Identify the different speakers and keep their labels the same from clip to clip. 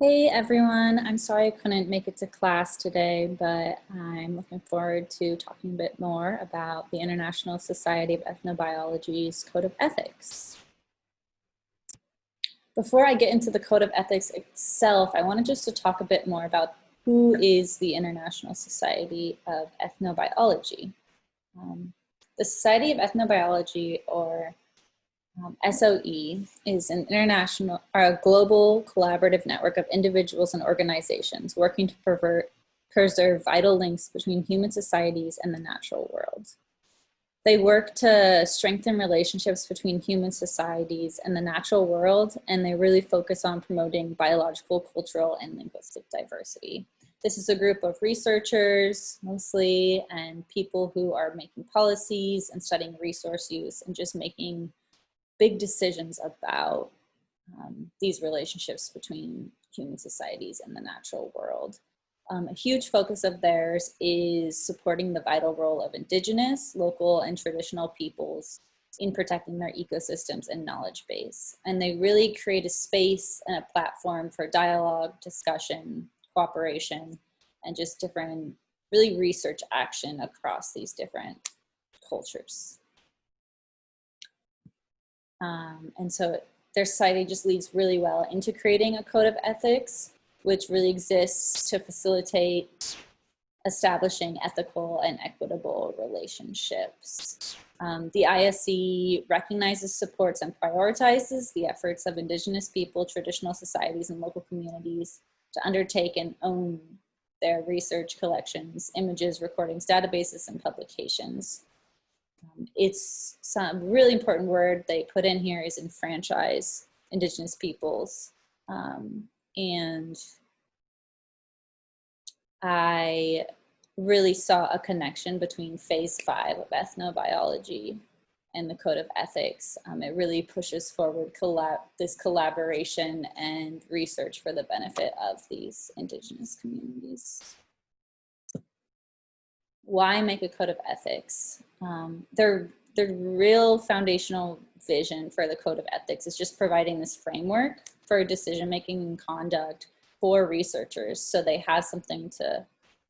Speaker 1: Hey everyone, I'm sorry I couldn't make it to class today, but I'm looking forward to talking a bit more about the International Society of Ethnobiology's Code of Ethics. Before I get into the Code of Ethics itself, I wanted just to talk a bit more about who is the International Society of Ethnobiology. The Society of Ethnobiology, or SOE, is an international or a global collaborative network of individuals and organizations working to preserve vital links between human societies and the natural world. They work to strengthen relationships between human societies and the natural world, and they really focus on promoting biological, cultural, and linguistic diversity. This is a group of researchers, mostly, and people who are making policies and studying resource use and just making big decisions about these relationships between human societies and the natural world. A huge focus of theirs is supporting the vital role of indigenous, local, and traditional peoples in protecting their ecosystems and knowledge base. And they really create a space and a platform for dialogue, discussion, cooperation, and just different, really research action across these different cultures. And so their society just leads really well into creating a code of ethics, which really exists to facilitate establishing ethical and equitable relationships. The ISE recognizes, supports, and prioritizes the efforts of Indigenous people, traditional societies, and local communities to undertake and own their research collections, images, recordings, databases, and publications. It's some really important word they put in here is enfranchise Indigenous peoples. And I really saw a connection between phase 5 of ethnobiology and the Code of Ethics. It really pushes forward this collaboration and research for the benefit of these Indigenous communities. Why make a code of ethics? Their real foundational vision for the code of ethics is just providing this framework for decision-making and conduct for researchers, so they have something to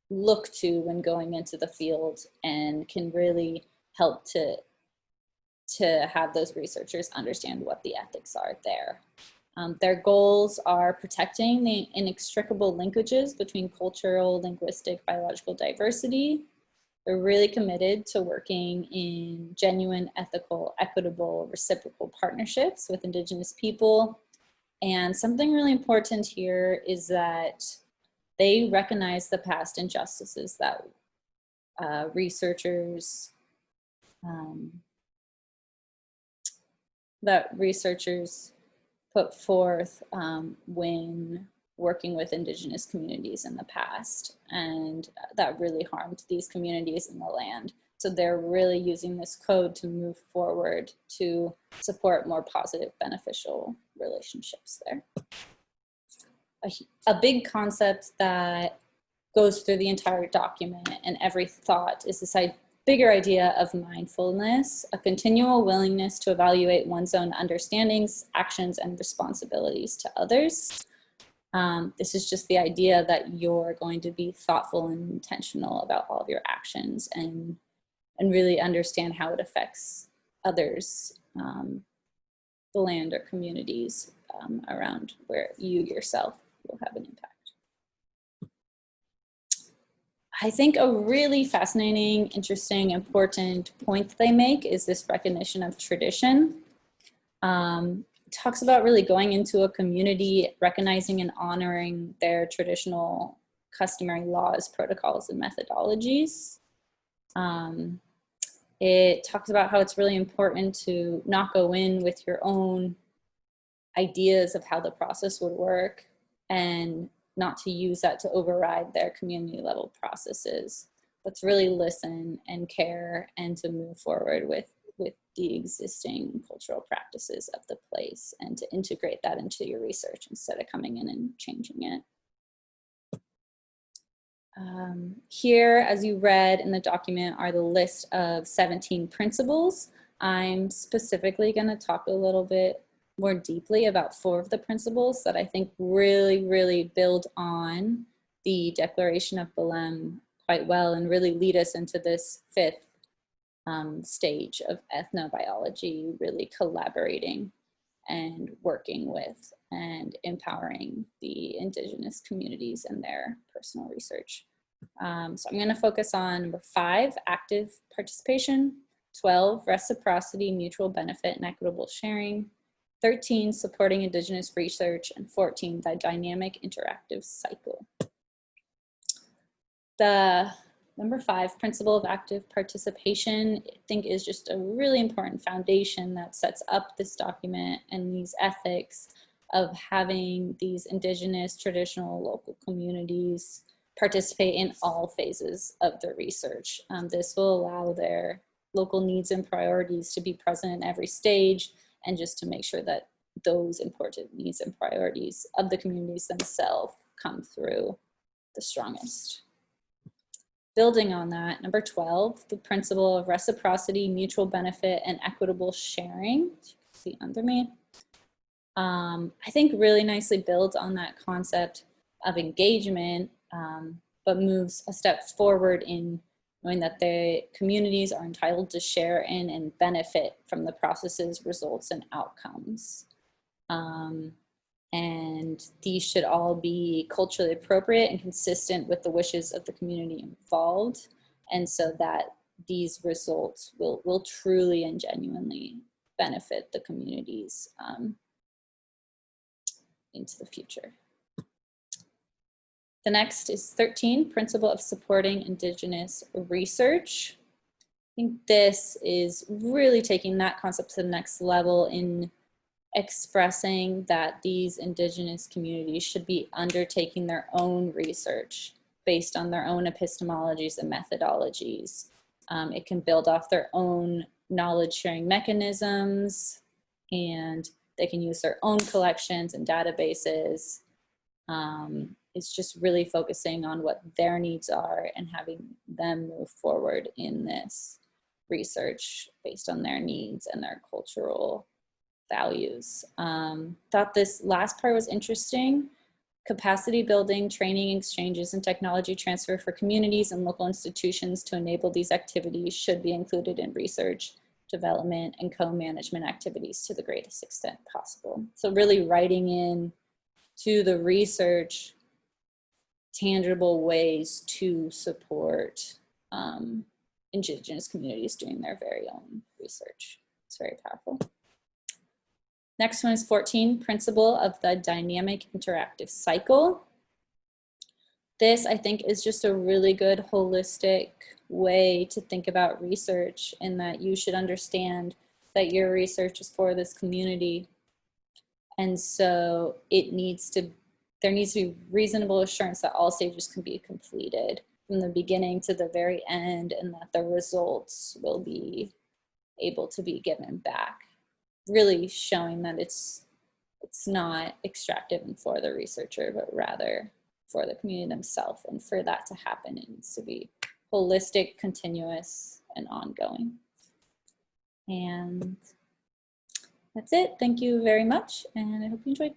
Speaker 1: look to when going into the field and can really help to have those researchers understand what the ethics are there. Their goals are protecting the inextricable linkages between cultural, linguistic, biological diversity. They're really committed to working in genuine, ethical, equitable, reciprocal partnerships with Indigenous people. And something really important here is that they recognize the past injustices that researchers put forth when working with Indigenous communities in the past, and that really harmed these communities in the land. So they're really using this code to move forward to support more positive, beneficial relationships there. A big concept that goes through the entire document and every thought is this bigger idea of mindfulness, a continual willingness to evaluate one's own understandings, actions, and responsibilities to others. This is just the idea that you're going to be thoughtful and intentional about all of your actions and really understand how it affects others, the land or communities around where you yourself will have an impact. I think a really fascinating, interesting, important point that they make is this recognition of tradition. Talks about really going into a community, recognizing and honoring their traditional customary laws, protocols, and methodologies. It talks about how it's really important to not go in with your own ideas of how the process would work and not to use that to override their community level processes, but to really listen and care and to move forward with the existing cultural practices of the place and to integrate that into your research instead of coming in and changing it. Here, as you read in the document, are the list of 17 principles. I'm specifically going to talk a little bit more deeply about 4 of the principles that I think really build on the Declaration of Belém quite well and really lead us into this 5th stage of ethnobiology, really collaborating and working with and empowering the indigenous communities and their personal research. So I'm going to focus on number 5, active participation, 12, reciprocity, mutual benefit, and equitable sharing, 13, supporting indigenous research, and 14, the dynamic interactive cycle. The number 5, principle of active participation, I think is just a really important foundation that sets up this document and these ethics of having these indigenous, traditional, local communities participate in all phases of the research. This will allow their local needs and priorities to be present in every stage, and just to make sure that those important needs and priorities of the communities themselves come through the strongest. Building on that, number 12, the principle of reciprocity, mutual benefit, and equitable sharing, as you can see under me, I think really nicely builds on that concept of engagement, but moves a step forward in knowing that the communities are entitled to share in and benefit from the processes, results, and outcomes. And these should all be culturally appropriate and consistent with the wishes of the community involved, and so that these results will truly and genuinely benefit the communities into the future. The next is 13, principle of supporting indigenous research. I think this is really taking that concept to the next level in expressing that these indigenous communities should be undertaking their own research based on their own epistemologies and methodologies. It can build off their own knowledge sharing mechanisms, and they can use their own collections and databases. It's just really focusing on what their needs are and having them move forward in this research based on their needs and their cultural values. Thought this last part was interesting. Capacity building, training exchanges, and technology transfer for communities and local institutions to enable these activities should be included in research, development, and co-management activities to the greatest extent possible. So really writing in to the research tangible ways to support indigenous communities doing their very own research. It's very powerful. Next one is 14, principle of the dynamic interactive cycle. This, I think, is just a really good holistic way to think about research, in that you should understand that your research is for this community. And so there needs to be reasonable assurance that all stages can be completed from the beginning to the very end, and that the results will be able to be given back. Really showing that it's not extractive and for the researcher, but rather for the community themselves. And for that to happen, it needs to be holistic, continuous, and ongoing. And that's it. Thank you very much, and I hope you enjoyed.